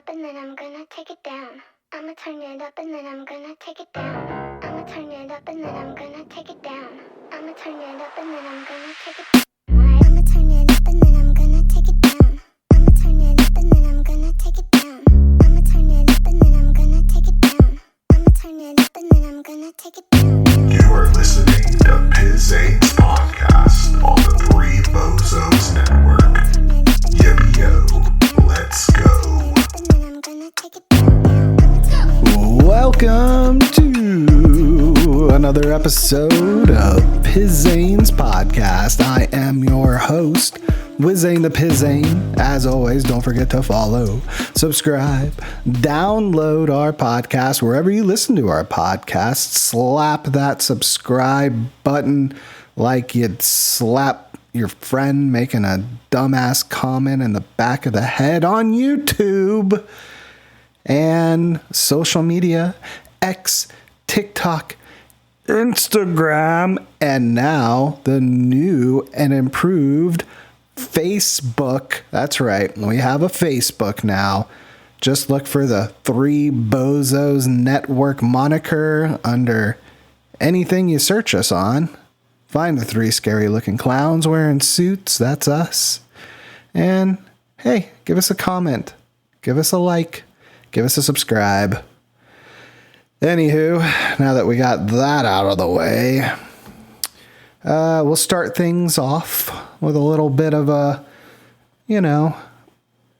up and then I'm gonna take it down. I'ma turn it up and then I'm gonna take it down. I'ma turn it up and then I'm gonna take it down. I'ma turn it up and then I'm gonna take it down. I'ma turn it up and then I'm gonna take it down. I'ma turn it up and then I'm gonna take it down. I'ma turn it up and then I'm gonna take it down. I'ma turn it up and then I'm gonna take it down. You are listening to Wizayne's podcast on the Three Bozos Network. Yo, let's go. Welcome to another episode of Wizayne's podcast. I am your host, Wizayne the Pizain. As always, don't forget to follow, subscribe, download our podcast wherever you listen to our podcast. Slap that subscribe button like you'd slap your friend making a dumbass comment in the back of the head on YouTube and social media, X, TikTok, Instagram, and now the new and improved Facebook. That's right. We have a Facebook now. Just look for the Three Bozos Network moniker under anything you search us on. Find the three scary looking clowns wearing suits. That's us. And hey, give us a comment. Give us a like. Give us a subscribe. Anywho, now that we got that out of the way, we'll start things off with a little bit of a,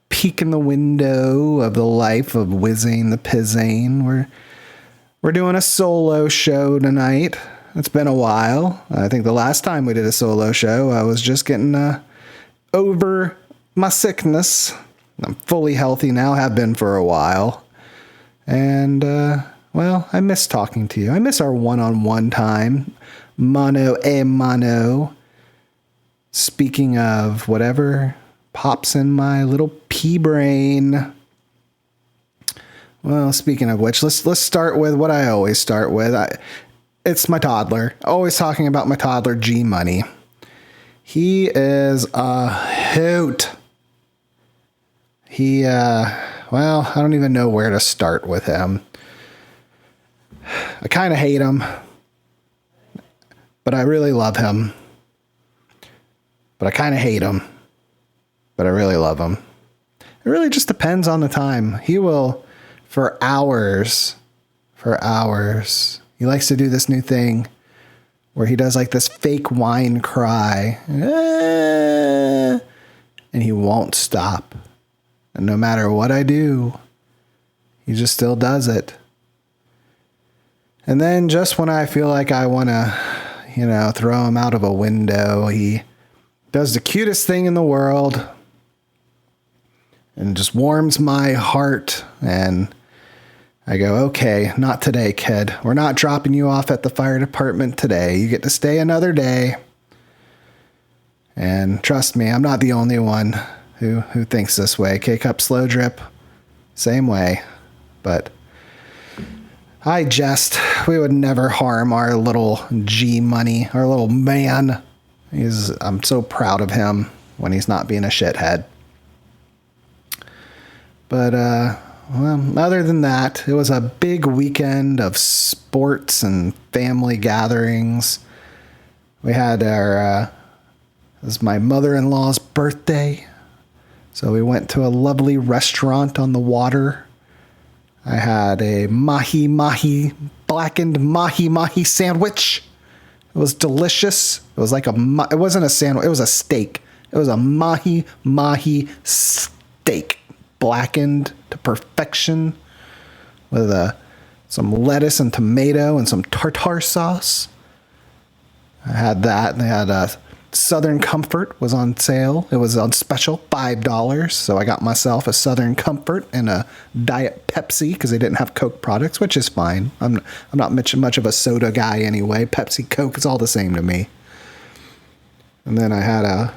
peek in the window of the life of Wizayne the Pizain. We're doing a solo show tonight. It's been a while. I think the last time we did a solo show, I was just getting over my sickness. I'm fully healthy now, have been for a while. And, I miss talking to you. I miss our one-on-one time. Mano a mano. Speaking of whatever pops in my little pea brain. Well, speaking of which, let's start with what I always start with. It's my toddler. Always talking about my toddler, G Money. He is a hoot. I don't even know where to start with him. I kind of hate him, but I really love him. But I kind of hate him, but I really love him. It really just depends on the time. He will, for hours. He likes to do this new thing where he does like this fake whine cry. And he won't stop. And no matter what I do, he just still does it. And then just when I feel like I want to, throw him out of a window, he does the cutest thing in the world and just warms my heart. And I go, okay, not today, kid. We're not dropping you off at the fire department today. You get to stay another day. And trust me, I'm not the only one who thinks this way. K-Cup Slow Drip, same way. But I jest. We would never harm our little G Money, our little man. I'm so proud of him when he's not being a shithead. But, other than that, it was a big weekend of sports and family gatherings. We had it was my mother-in-law's birthday. So we went to a lovely restaurant on the water. I had a blackened mahi sandwich. It was delicious. It was like it wasn't a sandwich, it was a steak. It was a mahi steak, blackened to perfection with some lettuce and tomato and some tartar sauce. I had that. They had Southern Comfort was on sale. It was on special, $5. So I got myself a Southern Comfort and a Diet Pepsi because they didn't have Coke products, which is fine. I'm not much of a soda guy anyway. Pepsi, Coke, it's all the same to me. And then I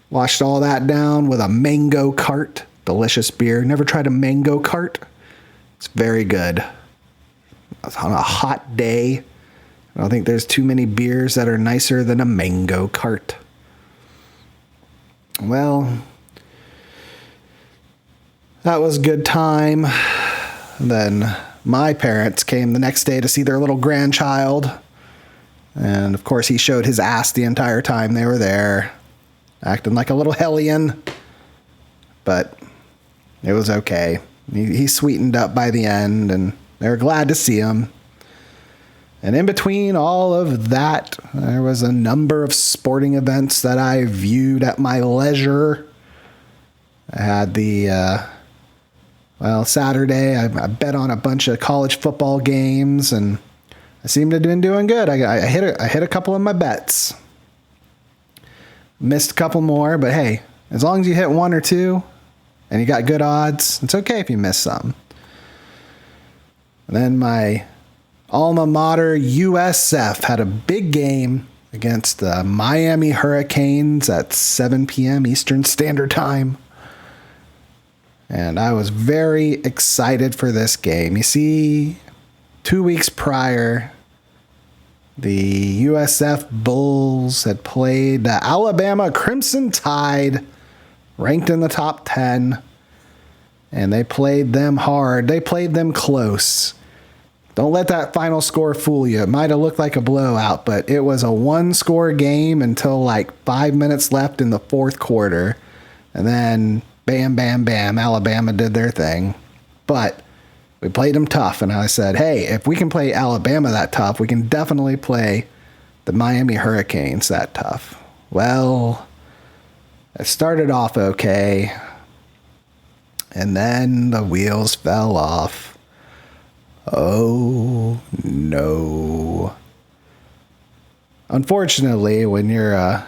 washed all that down with a mango cart. Delicious beer. Never tried a mango cart? It's very good. It's on a hot day. I don't think there's too many beers that are nicer than a mango cart. Well, That was a good time. Then my parents came the next day to see their little grandchild. And of course, he showed his ass the entire time they were there, acting like a little hellion. But it was okay. He sweetened up by the end, and they were glad to see him. And in between all of that, there was a number of sporting events that I viewed at my leisure. I had Saturday, I bet on a bunch of college football games, and I seemed to have been doing good. I hit a couple of my bets. Missed a couple more, but hey, as long as you hit one or two and you got good odds, it's okay if you miss some. And then my alma mater, USF, had a big game against the Miami Hurricanes at 7 p.m. Eastern Standard Time. And I was very excited for this game. You see, 2 weeks prior, the USF Bulls had played the Alabama Crimson Tide, ranked in the top 10. And they played them hard. They played them close. Don't let that final score fool you. It might have looked like a blowout, but it was a one-score game until like 5 minutes left in the fourth quarter. And then bam, bam, bam, Alabama did their thing. But we played them tough, and I said, hey, if we can play Alabama that tough, we can definitely play the Miami Hurricanes that tough. Well, it started off okay, and then the wheels fell off. Oh, no. Unfortunately, when you're a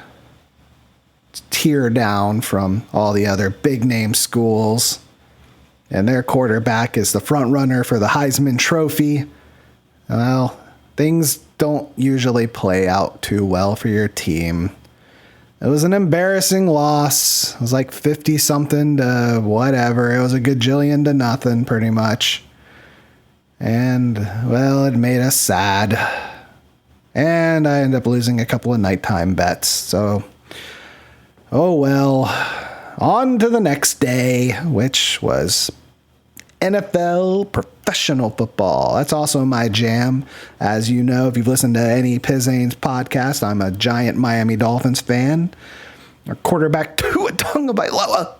tier down from all the other big-name schools, and their quarterback is the front runner for the Heisman Trophy, well, things don't usually play out too well for your team. It was an embarrassing loss. It was like 50-something to whatever. It was a gajillion to nothing, pretty much. And, well, it made us sad. And I ended up losing a couple of nighttime bets. So, oh well. On to the next day, which was NFL professional football. That's also my jam. As you know, if you've listened to any Pizain's podcast, I'm a giant Miami Dolphins fan. Our quarterback, Tua Tagovailoa,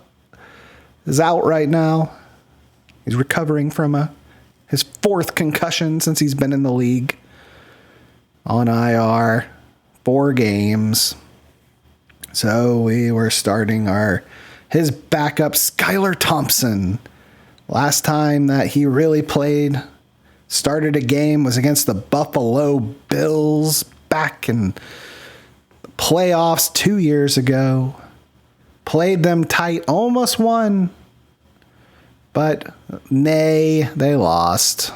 is out right now. He's recovering from his fourth concussion since he's been in the league. On IR, 4 games. So we were starting his backup, Skylar Thompson. Last time that he really played, started a game, was against the Buffalo Bills back in the playoffs 2 years ago. Played them tight, almost won. But nay, they lost.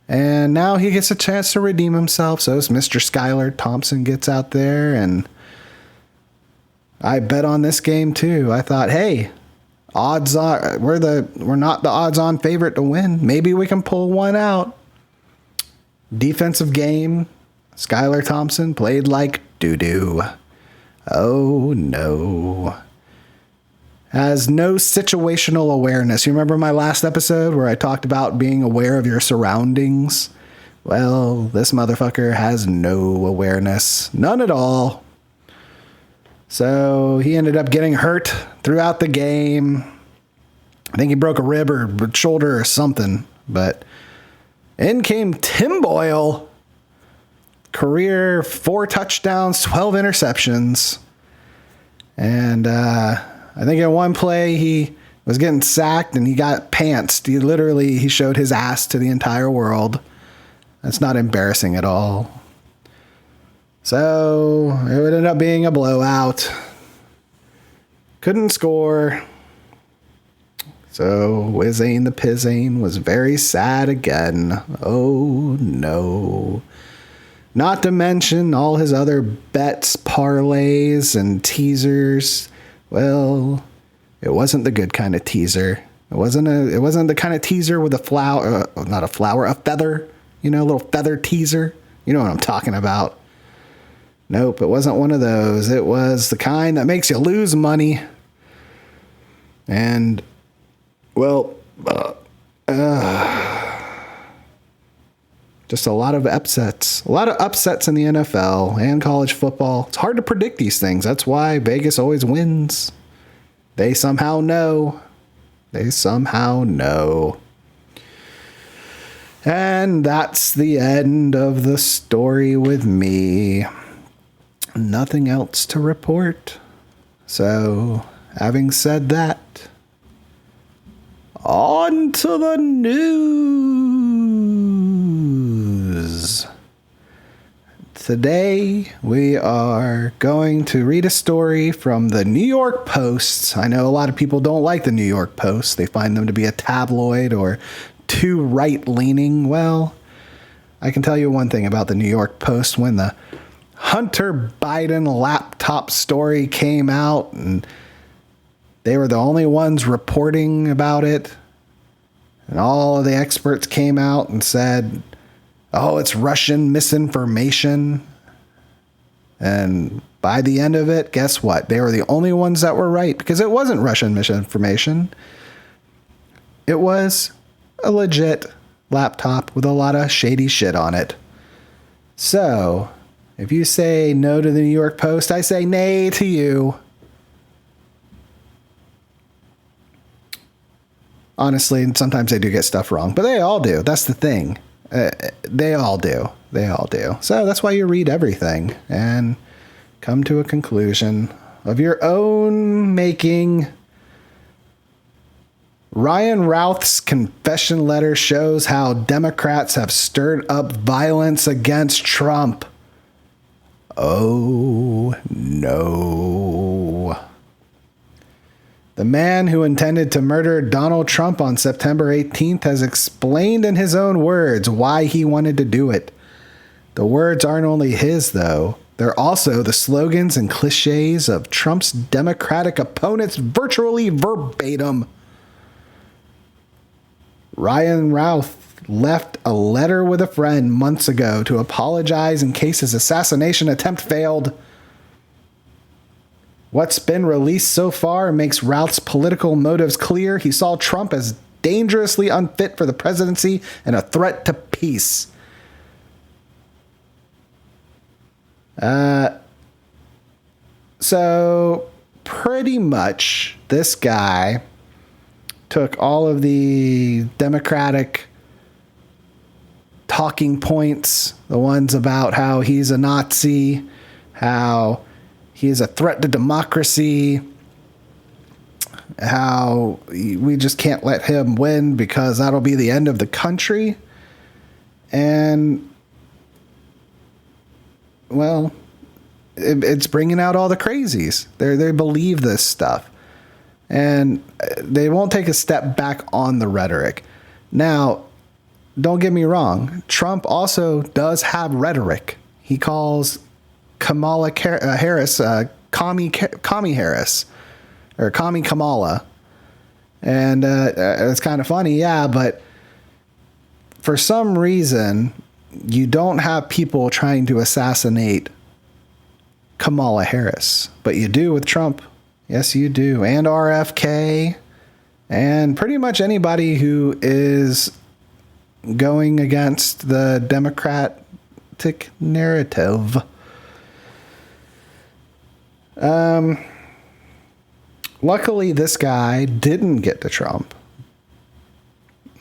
And now he gets a chance to redeem himself. So it's Mr. Skylar Thompson gets out there, and I bet on this game too. I thought, hey, odds are we're not the odds-on favorite to win. Maybe we can pull one out. Defensive game. Skylar Thompson played like doo-doo. Oh no. Has no situational awareness. You remember my last episode where I talked about being aware of your surroundings? Well, this motherfucker has no awareness. None at all. So he ended up getting hurt throughout the game. I think he broke a rib or shoulder or something. But in came Tim Boyle. Career 4 touchdowns, 12 interceptions. And I think in one play he was getting sacked and he got pantsed. He showed his ass to the entire world. That's not embarrassing at all. So it would end up being a blowout. Couldn't score. So Wizayne the Pizain was very sad again. Oh no. Not to mention all his other bets, parlays, and teasers. Well, it wasn't the good kind of teaser. It wasn't the kind of teaser with a flower, not a flower, a feather. You know, a little feather teaser. You know what I'm talking about. Nope, it wasn't one of those. It was the kind that makes you lose money. And Well, just a lot of upsets. A lot of upsets in the NFL and college football. It's hard to predict these things. That's why Vegas always wins. They somehow know. They somehow know. And that's the end of the story with me. Nothing else to report. So, having said that, on to the news. Today, we are going to read a story from the New York Post. I know a lot of people don't like the New York Post. They find them to be a tabloid or too right-leaning. Well, I can tell you one thing about the New York Post. When the Hunter Biden laptop story came out, and they were the only ones reporting about it, and all of the experts came out and said, oh, it's Russian misinformation. And by the end of it, guess what? They were the only ones that were right, because it wasn't Russian misinformation. It was a legit laptop with a lot of shady shit on it. So, if you say no to the New York Post, I say nay to you. Honestly, and sometimes they do get stuff wrong, but they all do. That's the thing. They all do. They all do. So that's why you read everything and come to a conclusion of your own making. Ryan Routh's confession letter shows how Democrats have stirred up violence against Trump. Oh, no. The man who intended to murder Donald Trump on September 18th has explained in his own words why he wanted to do it. The words aren't only his, though. They're also the slogans and cliches of Trump's Democratic opponents virtually verbatim. Ryan Routh left a letter with a friend months ago to apologize in case his assassination attempt failed. What's been released so far makes Routh's political motives clear. He saw Trump as dangerously unfit for the presidency and a threat to peace. So pretty much this guy took all of the Democratic talking points, the ones about how he's a Nazi, how he is a threat to democracy, how we just can't let him win because that'll be the end of the country. And, well, it's bringing out all the crazies. They believe this stuff. And they won't take a step back on the rhetoric. Now, don't get me wrong. Trump also does have rhetoric. He calls Kamala Harris Commie Harris, or Commie Kamala. And it's kind of funny, yeah, but for some reason, you don't have people trying to assassinate Kamala Harris, but you do with Trump. Yes, you do. And RFK, and pretty much anybody who is going against the Democratic narrative. Luckily, this guy didn't get to Trump.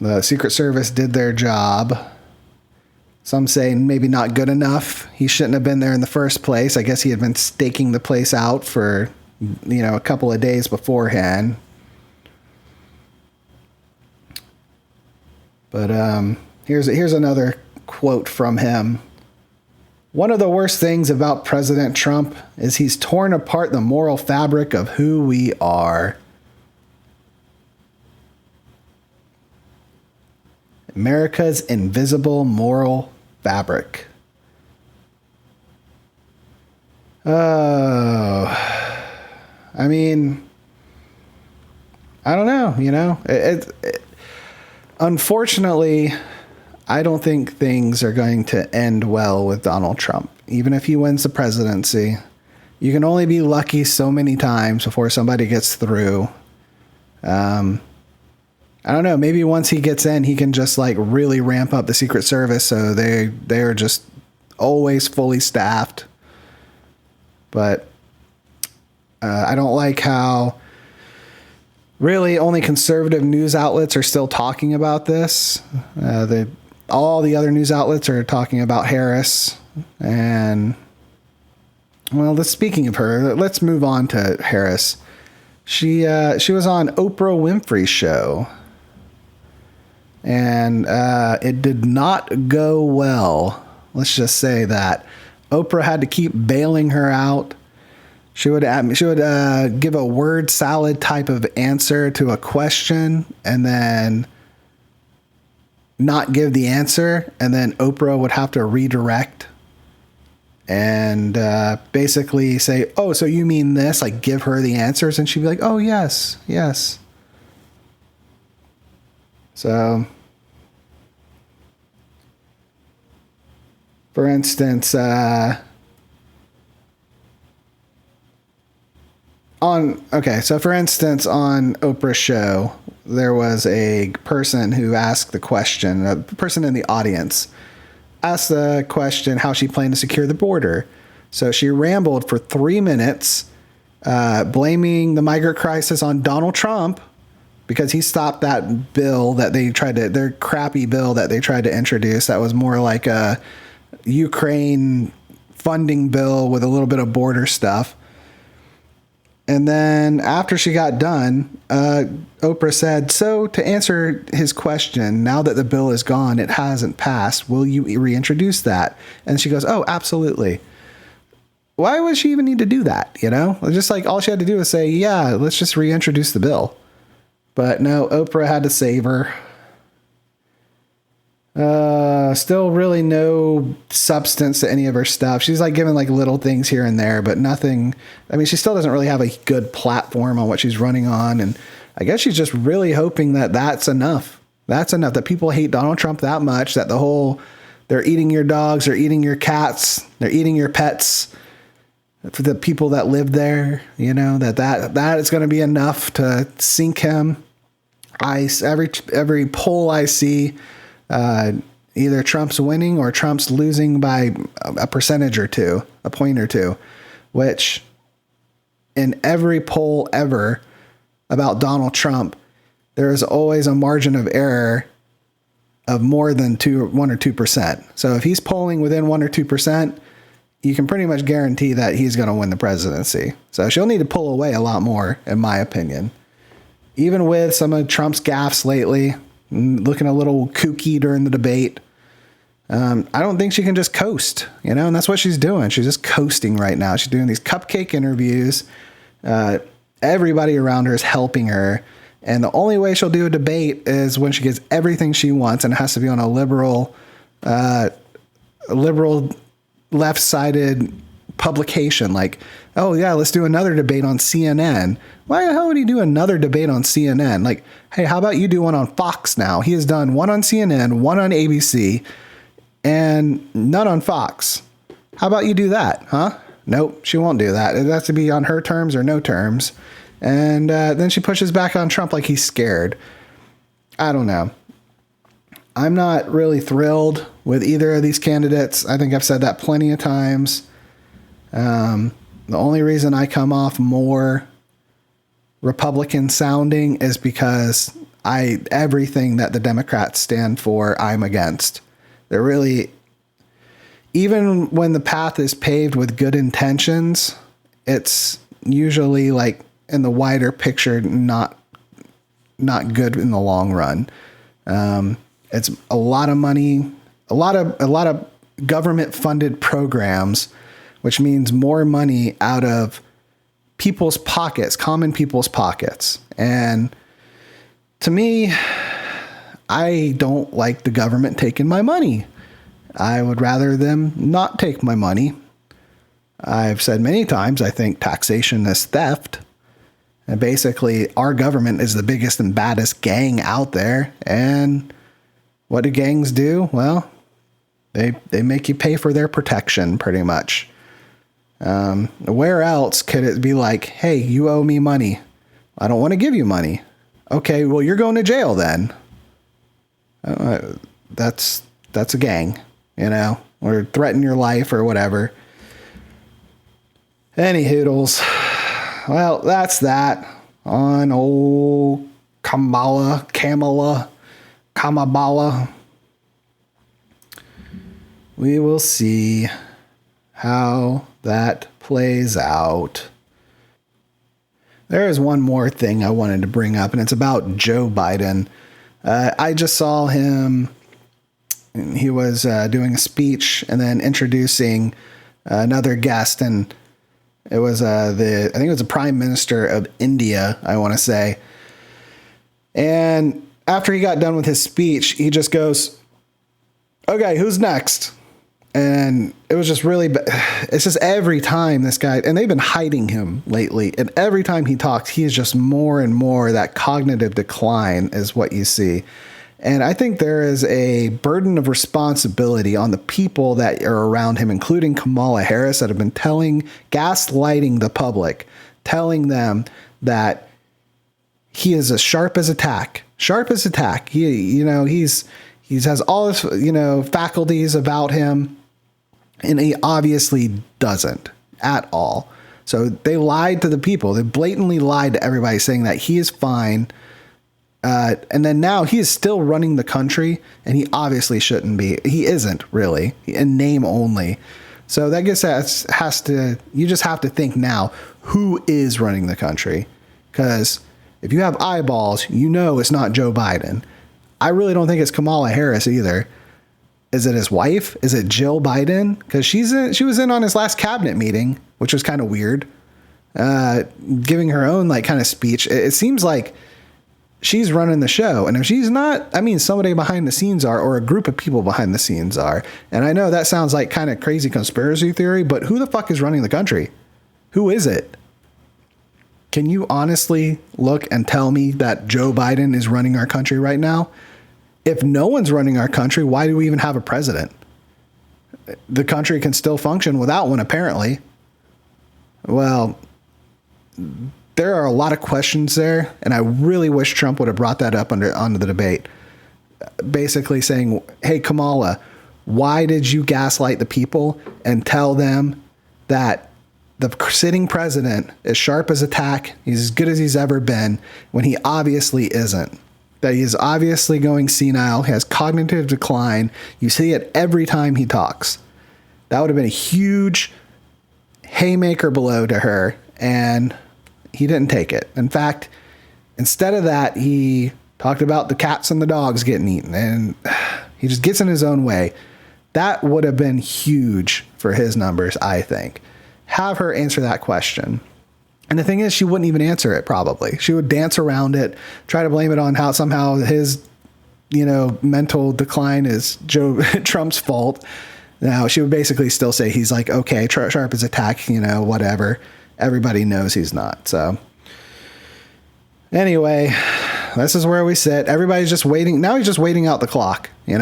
The Secret Service did their job. Some say maybe not good enough. He shouldn't have been there in the first place. I guess he had been staking the place out for, a couple of days beforehand. But here's another quote from him. One of the worst things about President Trump is he's torn apart the moral fabric of who we are. America's invisible moral fabric. Oh, I mean, I don't know, unfortunately, I don't think things are going to end well with Donald Trump. Even if he wins the presidency, you can only be lucky so many times before somebody gets through. I don't know. Maybe once he gets in, he can just like really ramp up the Secret Service so they're just always fully staffed. But I don't like how really only conservative news outlets are still talking about this. All the other news outlets are talking about Harris. And, well, speaking of her, let's move on to Harris. She was on Oprah Winfrey's show. And it did not go well. Let's just say that. Oprah had to keep bailing her out. She would give a word salad type of answer to a question and then not give the answer. And then Oprah would have to redirect and basically say, oh, so you mean this? Like give her the answers. And she'd be like, oh, yes, yes. So, for instance, so for instance, on Oprah's show, there was a person who asked the question, a person in the audience asked the question how she planned to secure the border. So she rambled for 3 minutes, blaming the migrant crisis on Donald Trump because he stopped that bill that their crappy bill that they tried to introduce. That was more like a Ukraine funding bill with a little bit of border stuff. And then after she got done, Oprah said, so to answer his question, now that the bill is gone, it hasn't passed, will you reintroduce that? And she goes, oh, absolutely. Why would she even need to do that? You know, just like all she had to do was say, yeah, let's just reintroduce the bill. But no, Oprah had to save her. Still really no substance to any of her stuff. She's like giving like little things here and there, but nothing. I mean, she still doesn't really have a good platform on what she's running on. And I guess she's just really hoping that that's enough. That's enough, that people hate Donald Trump that much, that they're eating your dogs, they're eating your cats, they're eating your pets. For the people that live there, you know, that is going to be enough to sink him. Every poll I see, either Trump's winning or Trump's losing by a percentage or two, a point or two, which in every poll ever about Donald Trump, there is always a margin of error of more than 1 or 2%. So if he's polling within 1 or 2%, you can pretty much guarantee that he's going to win the presidency. So she'll need to pull away a lot more, in my opinion. Even with some of Trump's gaffes lately, looking a little kooky during the debate, I don't think she can just coast, you know, and that's what she's doing. She's just coasting right now. She's doing these cupcake interviews. Everybody around her is helping her. And the only way she'll do a debate is when she gets everything she wants, and it has to be on a liberal left-sided publication. Like, oh yeah, let's do another debate on CNN. Why the hell would he do another debate on CNN? Like, hey, how about you do one on Fox now? He has done one on CNN, one on ABC, and none on Fox. How about you do that, huh? Nope, she won't do that. It has to be on her terms or no terms. And then she pushes back on Trump like he's scared. I don't know. I'm not really thrilled with either of these candidates. I think I've said that plenty of times. The only reason I come off more Republican sounding is because everything that the Democrats stand for, I'm against. They're really, even when the path is paved with good intentions, it's usually like in the wider picture, not good in the long run. It's a lot of money, a lot of government funded programs, which means more money out of people's pockets, common people's pockets. And to me, I don't like the government taking my money. I would rather them not take my money. I've said many times, I think taxation is theft. And basically, our government is the biggest and baddest gang out there. And what do gangs do? Well, they make you pay for their protection, pretty much. Where else could it be like, hey, you owe me money. I don't want to give you money. Okay, well, you're going to jail then. That's a gang, or threaten your life or whatever. Any hoodles. Well, that's that on old Kamala. We will see how that plays out. There is one more thing I wanted to bring up, and it's about Joe Biden. I just saw him. He was doing a speech and then introducing another guest, and it was I think it was the Prime Minister of India, I want to say. And after he got done with his speech, he just goes, "Okay, who's next?" And it was just really, it's just every time this guy, and they've been hiding him lately, and every time he talks, he is just more and more, that cognitive decline is what you see. And I think there is a burden of responsibility on the people that are around him, including Kamala Harris, that have been gaslighting the public, telling them that he is as sharp as a tack. He has all his, faculties about him, and he obviously doesn't at all. So they lied to the people. They blatantly lied to everybody, saying that he is fine. And then now he is still running the country, and he obviously shouldn't be. He isn't really, in name only. So that you just have to think now, who is running the country? Because if you have eyeballs, it's not Joe Biden. I really don't think it's Kamala Harris either. Is it his wife? Is it Jill Biden? Because she was in on his last cabinet meeting, which was kind of weird, giving her own kind of speech. It seems like she's running the show. And if she's not, somebody behind the scenes are, or a group of people behind the scenes are. And I know that sounds like kind of crazy conspiracy theory, but who the fuck is running the country? Who is it? Can you honestly look and tell me that Joe Biden is running our country right now? If no one's running our country, why do we even have a president? The country can still function without one, apparently. Well, there are a lot of questions there, and I really wish Trump would have brought that up onto the debate. Basically saying, hey, Kamala, why did you gaslight the people and tell them that the sitting president is sharp as a tack, he's as good as he's ever been, when he obviously isn't? That he is obviously going senile, he has cognitive decline. You see it every time he talks. That would have been a huge haymaker blow to her, and he didn't take it. In fact, instead of that, he talked about the cats and the dogs getting eaten, and he just gets in his own way. That would have been huge for his numbers, I think. Have her answer that question. And the thing is, she wouldn't even answer it, probably. She would dance around it, try to blame it on how somehow his, mental decline is Joe Trump's fault. Now, she would basically still say he's okay, sharp as a tack, whatever. Everybody knows he's not. So anyway, this is where we sit. Everybody's just waiting. Now he's just waiting out the clock, we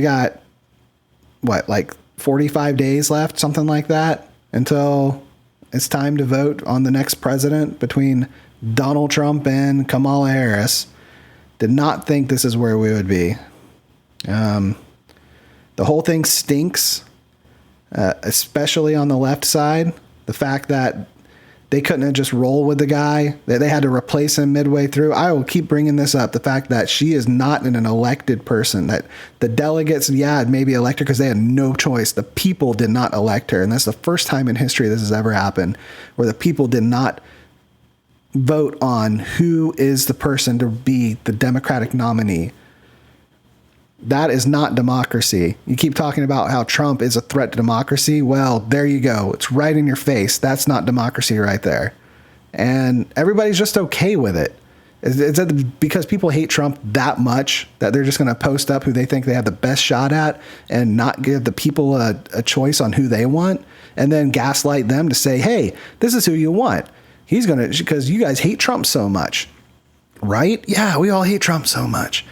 got, 45 days left, something like that, until it's time to vote on the next president between Donald Trump and Kamala Harris. Did not think this is where we would be. The whole thing stinks, especially on the left side. The fact that they couldn't have just rolled with the guy, that they had to replace him midway through. I will keep bringing this up. The fact that she is not an elected person, that the delegates, maybe elected because they had no choice. The people did not elect her. And that's the first time in history this has ever happened, where the people did not vote on who is the person to be the Democratic nominee. That is not democracy. You keep talking about how Trump is a threat to democracy. Well, there you go. It's right in your face. That's not democracy right there. And everybody's just okay with it. Is that because people hate Trump that much that they're just going to post up who they think they have the best shot at and not give the people a choice on who they want, and then gaslight them to say, hey, this is who you want. He's going to, because you guys hate Trump so much, right? Yeah, we all hate Trump so much.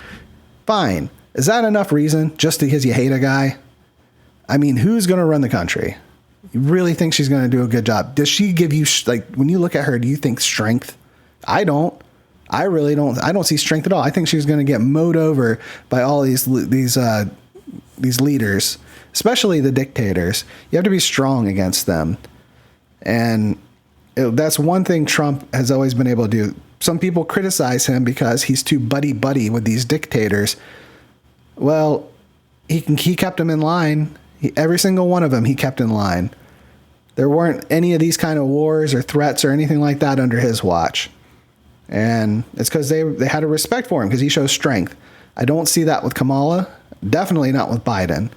Fine. Is that enough reason just because you hate a guy? Who's going to run the country? You really think she's going to do a good job? Does she give you, when you look at her, do you think strength? I don't. I really don't. I don't see strength at all. I think she's going to get mowed over by all these leaders, especially the dictators. You have to be strong against them. And that's one thing Trump has always been able to do. Some people criticize him because he's too buddy-buddy with these dictators. Well, he kept them in line. Every single one of them he kept in line. There weren't any of these kind of wars or threats or anything like that under his watch. And it's because they had a respect for him because he shows strength. I don't see that with Kamala. Definitely not with Biden.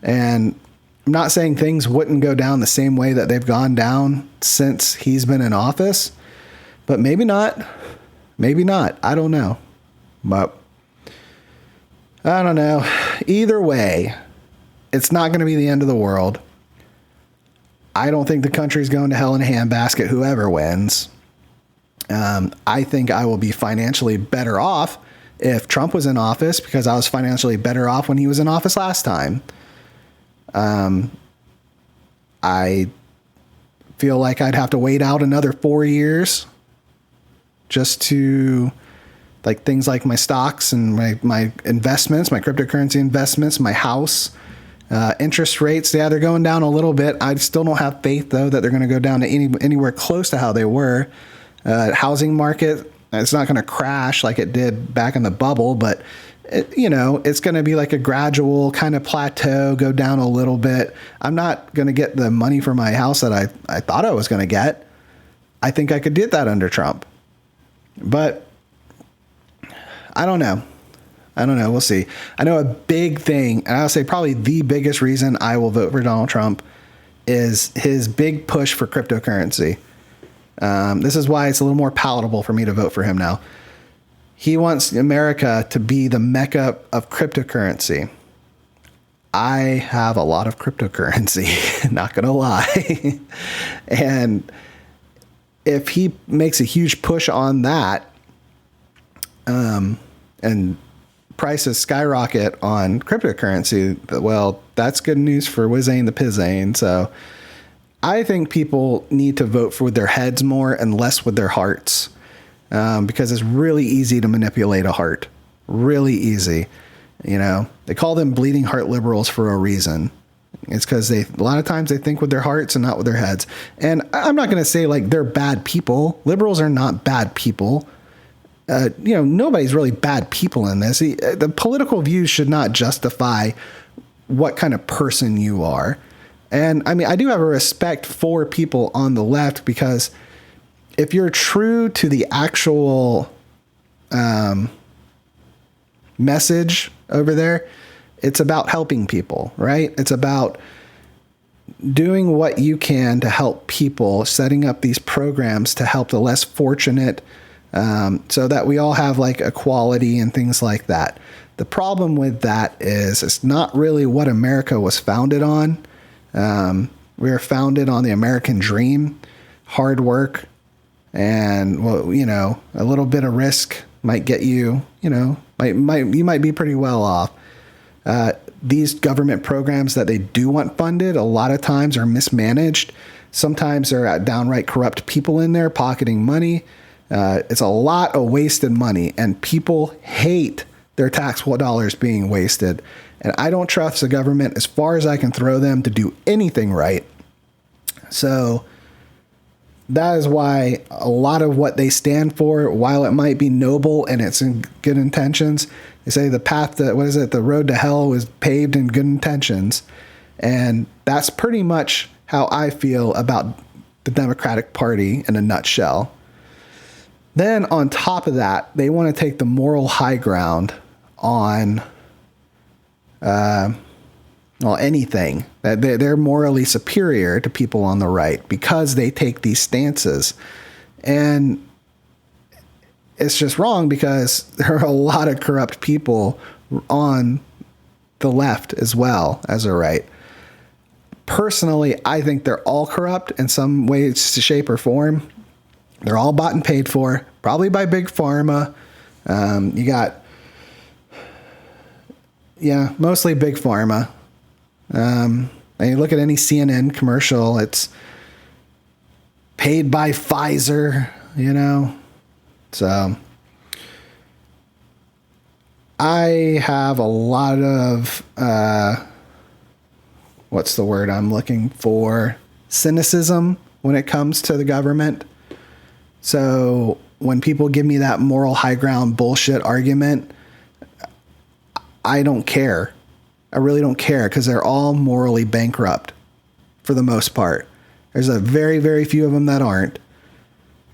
And I'm not saying things wouldn't go down the same way that they've gone down since he's been in office. But maybe not. Maybe not. I don't know. But I don't know. Either way, it's not going to be the end of the world. I don't think the country's going to hell in a handbasket, whoever wins. I think I will be financially better off if Trump was in office because I was financially better off when he was in office last time. I feel like I'd have to wait out another 4 years just to like things like my stocks and my investments, my cryptocurrency investments, my house, interest rates. Yeah, they're going down a little bit. I still don't have faith though that they're going to go down to anywhere close to how they were. Housing market, it's not going to crash like it did back in the bubble, but it's going to be like a gradual kind of plateau, go down a little bit. I'm not going to get the money for my house that I thought I was going to get. I think I could get that under Trump, but I don't know. We'll see. I know a big thing, and I'll say probably the biggest reason I will vote for Donald Trump is his big push for cryptocurrency. This is why it's a little more palatable for me to vote for him now. He wants America to be the mecca of cryptocurrency. I have a lot of cryptocurrency, not going to lie. And if he makes a huge push on that, and prices skyrocket on cryptocurrency, well, that's good news for Wizayne the Pizain. So I think people need to vote with their heads more and less with their hearts, because it's really easy to manipulate a heart. Really easy. They call them bleeding heart liberals for a reason. It's because a lot of times they think with their hearts and not with their heads. And I'm not going to say like they're bad people. Liberals are not bad people. Nobody's really bad people in this. The political views should not justify what kind of person you are. And I mean, I do have a respect for people on the left because if you're true to the actual message over there, it's about helping people, right? It's about doing what you can to help people, setting up these programs to help the less fortunate, so that we all have like equality and things like that. The problem with that is it's not really what America was founded on. We were founded on the American dream, hard work, and a little bit of risk might get you, you might be pretty well off. These government programs that they do want funded, a lot of times are mismanaged. Sometimes there are downright corrupt people in there pocketing money. It's a lot of wasted money, and people hate their tax dollars being wasted. And I don't trust the government as far as I can throw them to do anything right. So that is why a lot of what they stand for, while it might be noble and it's in good intentions, they say the road to hell was paved in good intentions. And that's pretty much how I feel about the Democratic Party in a nutshell. Then on top of that, they want to take the moral high ground on anything. That they're morally superior to people on the right because they take these stances. And it's just wrong because there are a lot of corrupt people on the left as well as the right. Personally, I think they're all corrupt in some way, shape, or form. They're all bought and paid for, probably by Big Pharma. You got, mostly Big Pharma. And you look at any CNN commercial, it's paid by Pfizer, So I have a lot of, what's the word I'm looking for? Cynicism when it comes to the government. So when people give me that moral high ground bullshit argument, I don't care. I really don't care, because they're all morally bankrupt for the most part. There's a very, very few of them that aren't.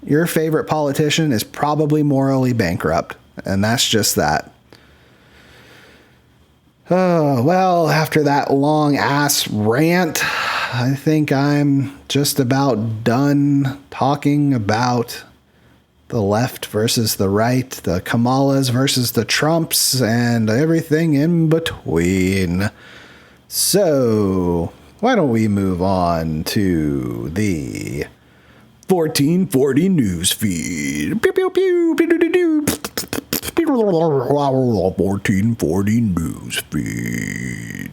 Your favorite politician is probably morally bankrupt, and that's just that. Oh, well, after that long ass rant, I think I'm just about done talking about the left versus the right, the Kamalas versus the Trumps, and everything in between. So, why don't we move on to the 1440 news feed? Pew, pew, pew, pew, pew, pew, pew. 1440 news feed.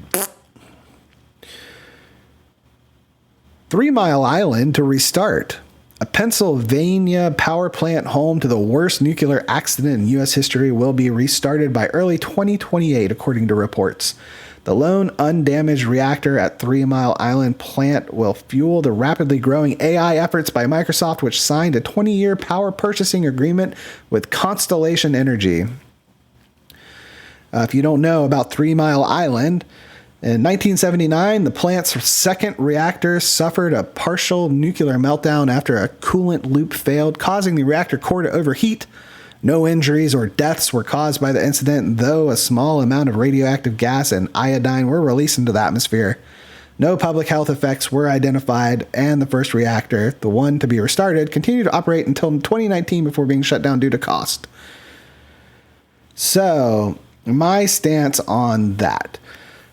3 Mile Island to restart. A Pennsylvania power plant home to the worst nuclear accident in U.S. history will be restarted by early 2028, according to reports. The lone undamaged reactor at 3 Mile Island plant will fuel the rapidly growing AI efforts by Microsoft, which signed a 20-year power purchasing agreement with Constellation Energy. If you don't know about 3 Mile Island, in 1979, the plant's second reactor suffered a partial nuclear meltdown after a coolant loop failed, causing the reactor core to overheat. No injuries or deaths were caused by the incident, though a small amount of radioactive gas and iodine were released into the atmosphere. No public health effects were identified, and the first reactor, the one to be restarted, continued to operate until 2019 before being shut down due to cost. So, my stance on that.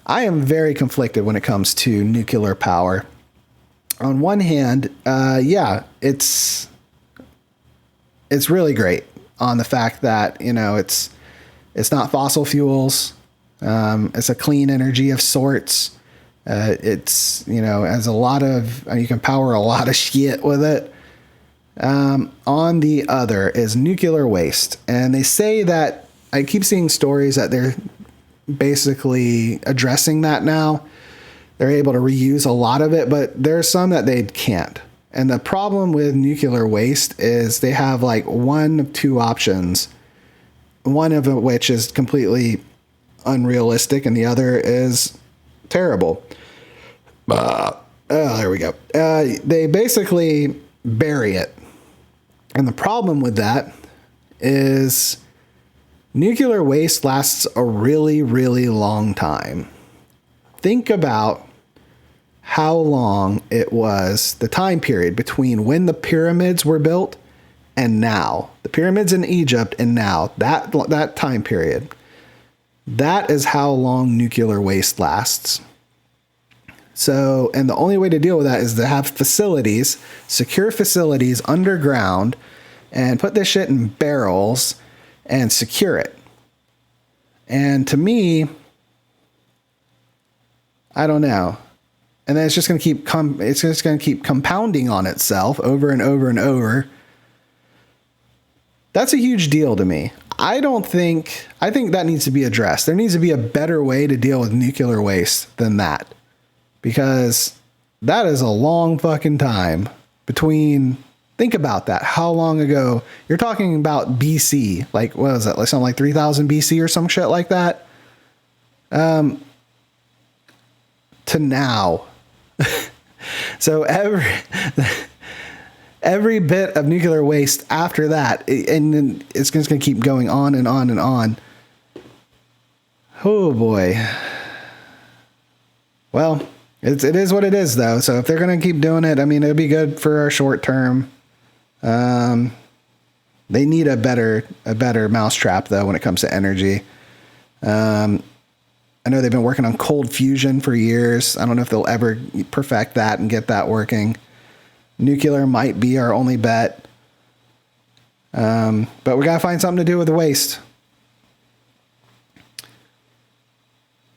I am very conflicted when it comes to nuclear power. On one hand, it's really great on the fact that, it's not fossil fuels. It's a clean energy of sorts. It's, has a lot of, you can power a lot of shit with it. On the other is nuclear waste. And they say that, I keep seeing stories that they're basically addressing that now. They're able to reuse a lot of it, but there's some that they can't. And the problem with nuclear waste is they have like one of two options, one of which is completely unrealistic and the other is terrible. There we go. They basically bury it. And the problem with that is nuclear waste lasts a really, really long time. Think about how long it was, the time period between when the pyramids were built and now. The pyramids in Egypt and now. That time period. That is how long nuclear waste lasts. So, and the only way to deal with that is to have facilities, secure facilities underground, and put this shit in barrels and secure it. And to me, I don't know. And then it's just going to keep compounding on itself over and over and over. That's a huge deal to me. I think that needs to be addressed. There needs to be a better way to deal with nuclear waste than that. Because that is a long fucking time between. Think about that. How long ago? You're talking about BC. Like, what was that? Like something like 3000 BC or some shit like that. To now. So every bit of nuclear waste after that, and it's just going to keep going on and on and on. Oh boy. Well, it is what it is though. So if they're going to keep doing it, I mean, it'll be good for our short term. They need a better mousetrap though when it comes to energy. I know they've been working on cold fusion for years. I don't know if they'll ever perfect that and get that working. Nuclear might be our only bet. But we gotta find something to do with the waste.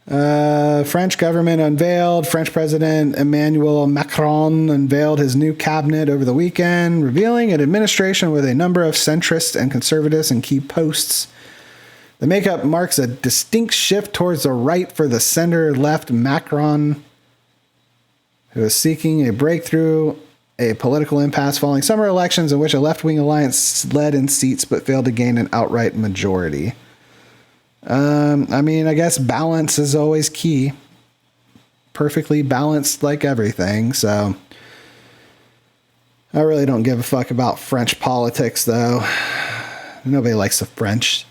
French government unveiled. French President Emmanuel Macron unveiled his new cabinet over the weekend, revealing an administration with a number of centrists and conservatives in key posts. The makeup marks a distinct shift towards the right for the center-left Macron, who is seeking a breakthrough, a political impasse following summer elections in which a left-wing alliance led in seats but failed to gain an outright majority. I guess balance is always key. Perfectly balanced like everything, so I really don't give a fuck about French politics, though. Nobody likes the French.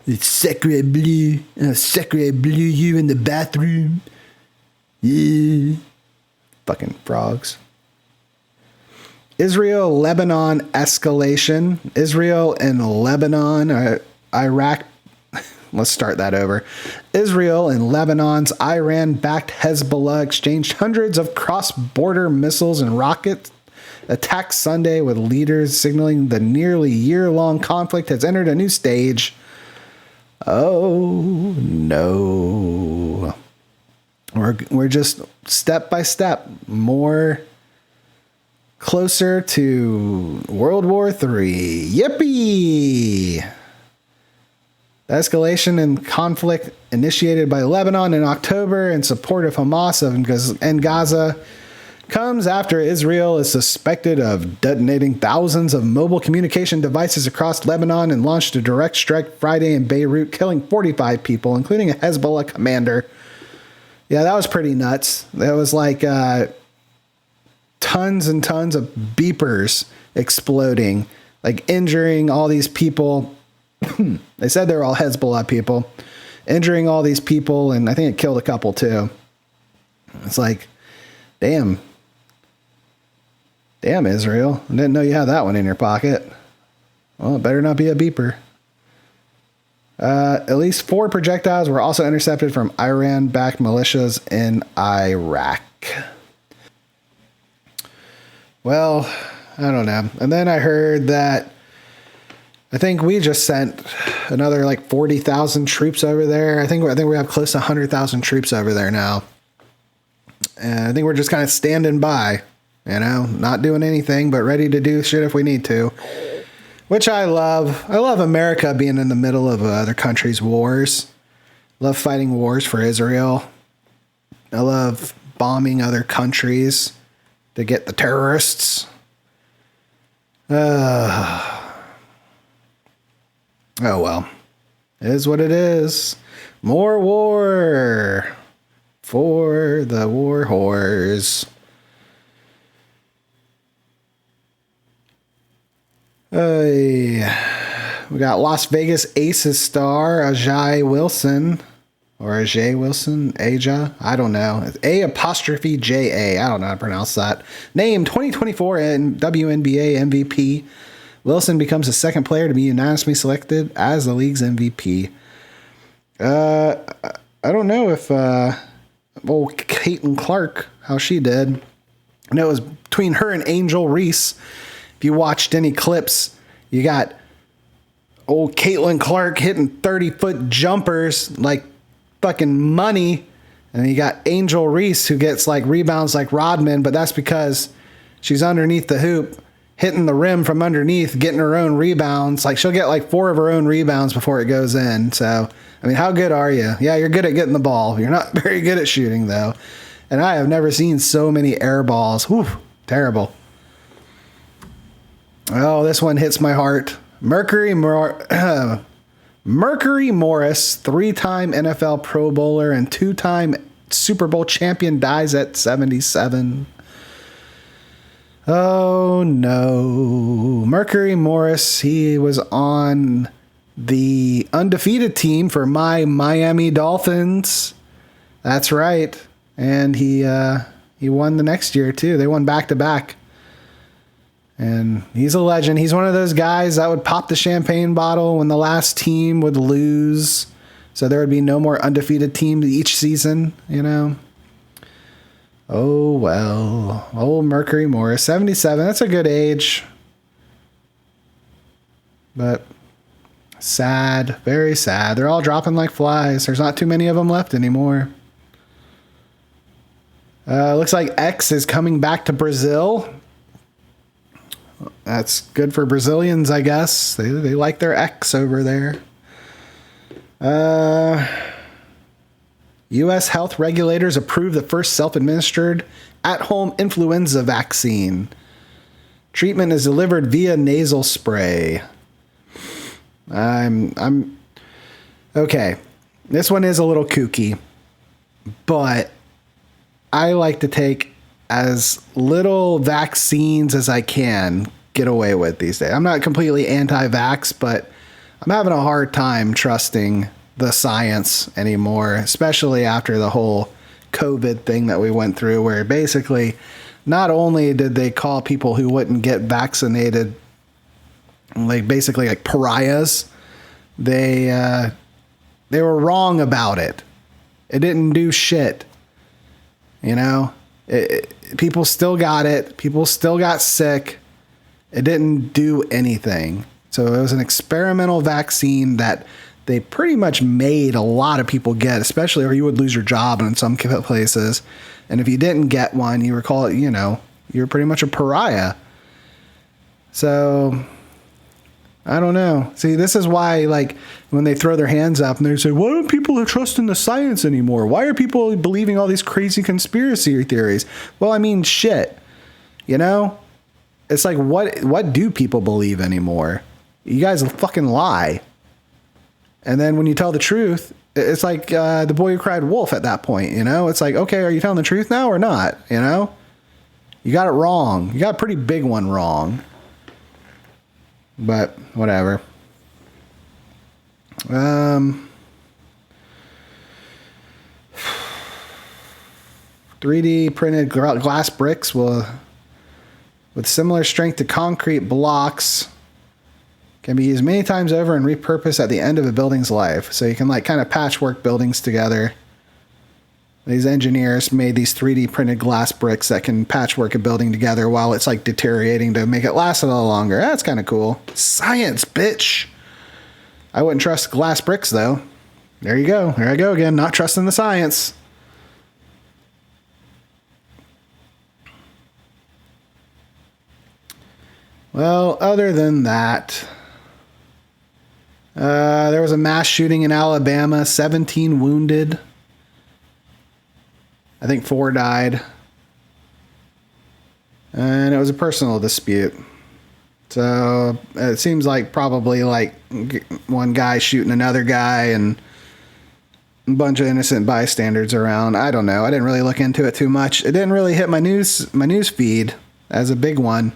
It's sacre bleu. Sacre bleu you in the bathroom. Yeah. Fucking frogs. Israel-Lebanon escalation. Israel and Lebanon, Iraq. Let's start that over. Israel and Lebanon's Iran-backed Hezbollah exchanged hundreds of cross-border missiles and rocket attacks Sunday, with leaders signaling the nearly year-long conflict has entered a new stage. Oh, no. We're just step by step more closer to World War III. Yippee! The escalation in conflict initiated by Lebanon in October in support of Hamas and Gaza comes after Israel is suspected of detonating thousands of mobile communication devices across Lebanon and launched a direct strike Friday in Beirut, killing 45 people, including a Hezbollah commander. Yeah, that was pretty nuts. That was like tons and tons of beepers exploding, like injuring all these people. They said they were all Hezbollah people, injuring all these people, and I think it killed a couple too. It's like, damn, Israel. I didn't know you had that one in your pocket. Well, it better not be a beeper. At least 4 projectiles were also intercepted from Iran-backed militias in Iraq. Well, I don't know. And then I heard that I think we just sent another like 40,000 troops over there. I think we have close to 100,000 troops over there now. And I think we're just kind of standing by, not doing anything, but ready to do shit if we need to. Which I love. I love America being in the middle of other countries' wars. Love fighting wars for Israel. I love bombing other countries to get the terrorists. Oh, well. It is what it is. More war for the war whores. We got Las Vegas Aces star Ajay Wilson. Or Ajay Wilson. Aja. I don't know. It's A''J''A. I don't know how to pronounce that. Named 2024 WNBA MVP. Wilson becomes the second player to be unanimously selected as the league's MVP. I don't know if Caitlin Clark, how she did. I know it was between her and Angel Reese. If you watched any clips, you got old Caitlin Clark hitting 30-foot jumpers like fucking money. And you got Angel Reese who gets like rebounds like Rodman, but that's because she's underneath the hoop, hitting the rim from underneath, getting her own rebounds. Like she'll get like 4 of her own rebounds before it goes in. So, I mean, how good are you? Yeah, you're good at getting the ball. You're not very good at shooting though. And I have never seen so many air balls. Whew, terrible. Oh, this one hits my heart. Mercury Morris, 3-time NFL Pro Bowler and 2-time Super Bowl champion, dies at 77. Oh, no. Mercury Morris, he was on the undefeated team for my Miami Dolphins. That's right. And he won the next year, too. They won back-to-back. And he's a legend. He's one of those guys that would pop the champagne bottle when the last team would lose. So there would be no more undefeated teams each season, Oh, well. Old Mercury Morris, 77. That's a good age. But sad, very sad. They're all dropping like flies. There's not too many of them left anymore. Looks like X is coming back to Brazil. That's good for Brazilians, I guess. They like their X over there. U.S. health regulators approve the first self-administered at-home influenza vaccine. Treatment is delivered via nasal spray. I'm okay. This one is a little kooky, but I like to take as little vaccines as I can get away with these days. I'm not completely anti-vax, but I'm having a hard time trusting the science anymore, especially after the whole COVID thing that we went through, where basically not only did they call people who wouldn't get vaccinated basically like pariahs, they were wrong about it. It didn't do shit. You know, people still got it. People still got sick. It didn't do anything. So it was an experimental vaccine that they pretty much made a lot of people get, especially or you would lose your job in some places. And if you didn't get one, you were called, you know, you're pretty much a pariah. So I don't know. See, this is why, like, when they throw their hands up and they say, why don't people trust in the science anymore? Why are people believing all these crazy conspiracy theories? Well, I mean, shit. You know? It's like, what do people believe anymore? You guys fucking lie. And then when you tell the truth, it's like the boy who cried wolf at that point, you know? It's like, okay, are you telling the truth now or not? You know? You got it wrong. You got a pretty big one wrong. But whatever. 3D printed glass bricks with similar strength to concrete blocks can be used many times over and repurposed at the end of a building's life. So you can like kind of patchwork buildings together. These engineers made these 3D printed glass bricks that can patchwork a building together while it's like deteriorating to make it last a little longer. That's kind of cool. Science, bitch. I wouldn't trust glass bricks though. There you go. There I go again. Not trusting the science. Well, other than that, there was a mass shooting in Alabama, 17 wounded. I think 4 died. And it was a personal dispute. So it seems like probably like one guy shooting another guy and a bunch of innocent bystanders around. I don't know. I didn't really look into it too much. It didn't really hit my news feed as a big one.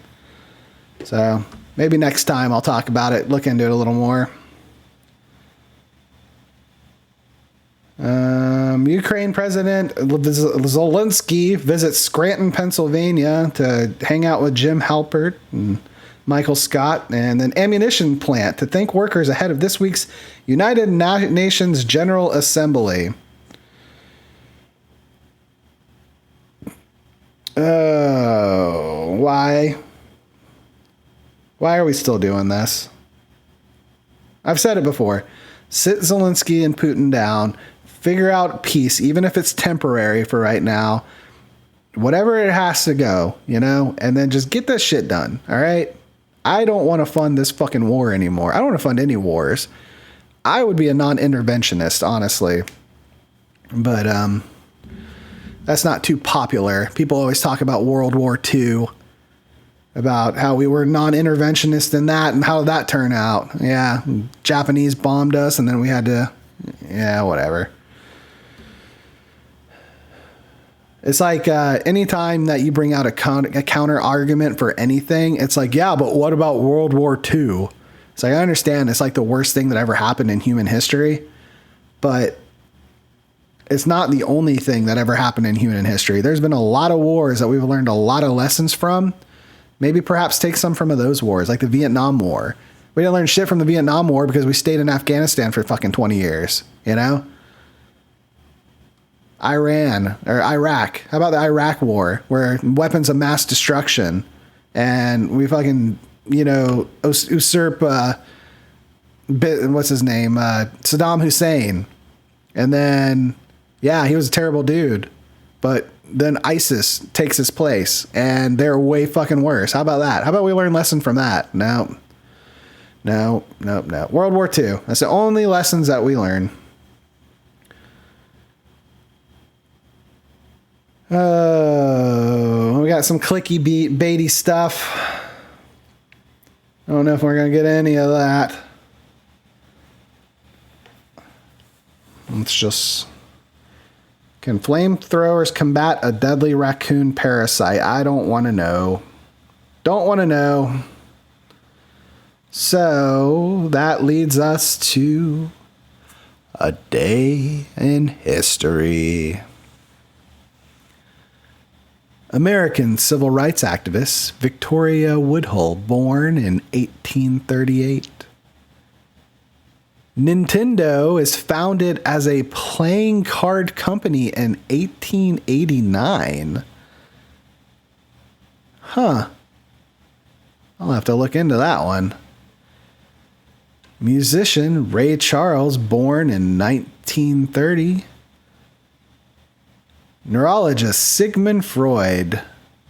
So maybe next time I'll talk about it, look into it a little more. Ukraine President Zelensky visits Scranton, Pennsylvania to hang out with Jim Halpert and Michael Scott, and an ammunition plant to thank workers ahead of this week's United Nations General Assembly. Oh, why? Why are we still doing this? I've said it before. Sit Zelensky and Putin down. Figure out peace, even if it's temporary for right now. Whatever it has to go, you know? And then just get this shit done, all right? I don't want to fund this fucking war anymore. I don't want to fund any wars. I would be a non-interventionist, honestly. But that's not too popular. People always talk about World War II. About how we were non-interventionist in that and how did that turn out. Yeah, Japanese bombed us and then we had to, yeah, whatever. It's like anytime that you bring out a counter argument for anything, it's like, yeah, but what about World War II? It's like, I understand it's like the worst thing that ever happened in human history, but it's not the only thing that ever happened in human history. There's been a lot of wars that we've learned a lot of lessons from. Maybe perhaps take some from those wars, like the Vietnam War. We didn't learn shit from the Vietnam War because we stayed in Afghanistan for fucking 20 years, you know? Iraq. How about the Iraq War, where weapons of mass destruction and we fucking, you know, usurp, what's his name? Saddam Hussein. And then, yeah, he was a terrible dude, but then ISIS takes its place and they're way fucking worse. How about that? How about we learn lesson from that? No. World War II. That's the only lessons that we learn. Oh, we got some clicky baity stuff. I don't know if we're going to get any of that. Let's just... Can flamethrowers combat a deadly raccoon parasite? I don't want to know. Don't want to know. So that leads us to a day in history. American civil rights activist Victoria Woodhull, born in 1838. Nintendo is founded as a playing card company in 1889. Huh. I'll have to look into that one. Musician Ray Charles, born in 1930. Neurologist Sigmund Freud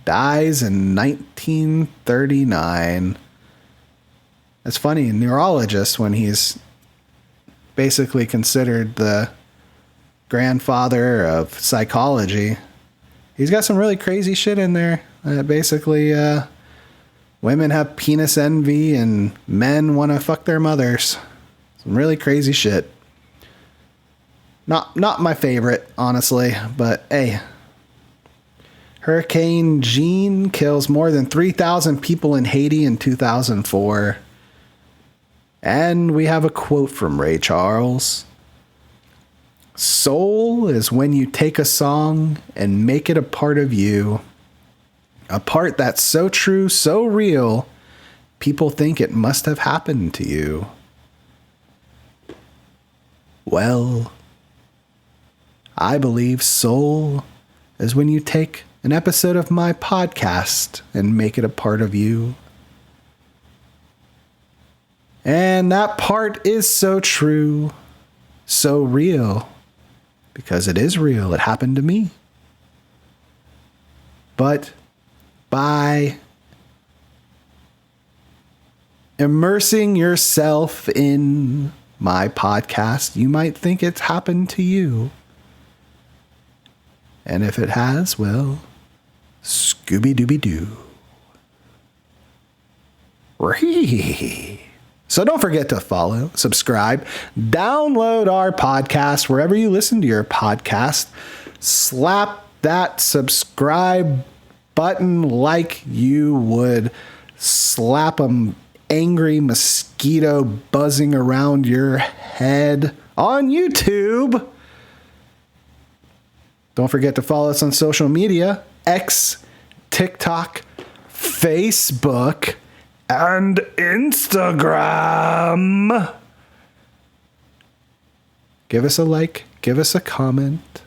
dies in 1939. It's funny, neurologist, when he's basically considered the grandfather of psychology. He's got some really crazy shit in there. Basically, women have penis envy and men want to fuck their mothers. Some really crazy shit. Not my favorite, honestly, but hey. Hurricane Jean kills more than 3,000 people in Haiti in 2004. And we have a quote from Ray Charles. Soul is when you take a song and make it a part of you. A part that's so true, so real, people think it must have happened to you. Well, I believe soul is when you take an episode of my podcast and make it a part of you. And that part is so true, so real, because it is real. It happened to me. But by immersing yourself in my podcast, you might think it's happened to you. And if it has, well, Scooby-Dooby-Doo. So don't forget to follow, subscribe, download our podcast wherever you listen to your podcast. Slap that subscribe button like you would slap an angry mosquito buzzing around your head on YouTube. Don't forget to follow us on social media, X, TikTok, Facebook, and Instagram. Give us a like, give us a comment.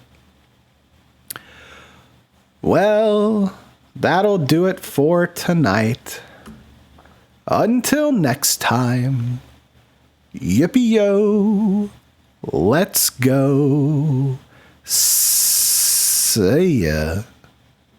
Well, that'll do it for tonight. Until next time, yippee-yo, let's go. See ya.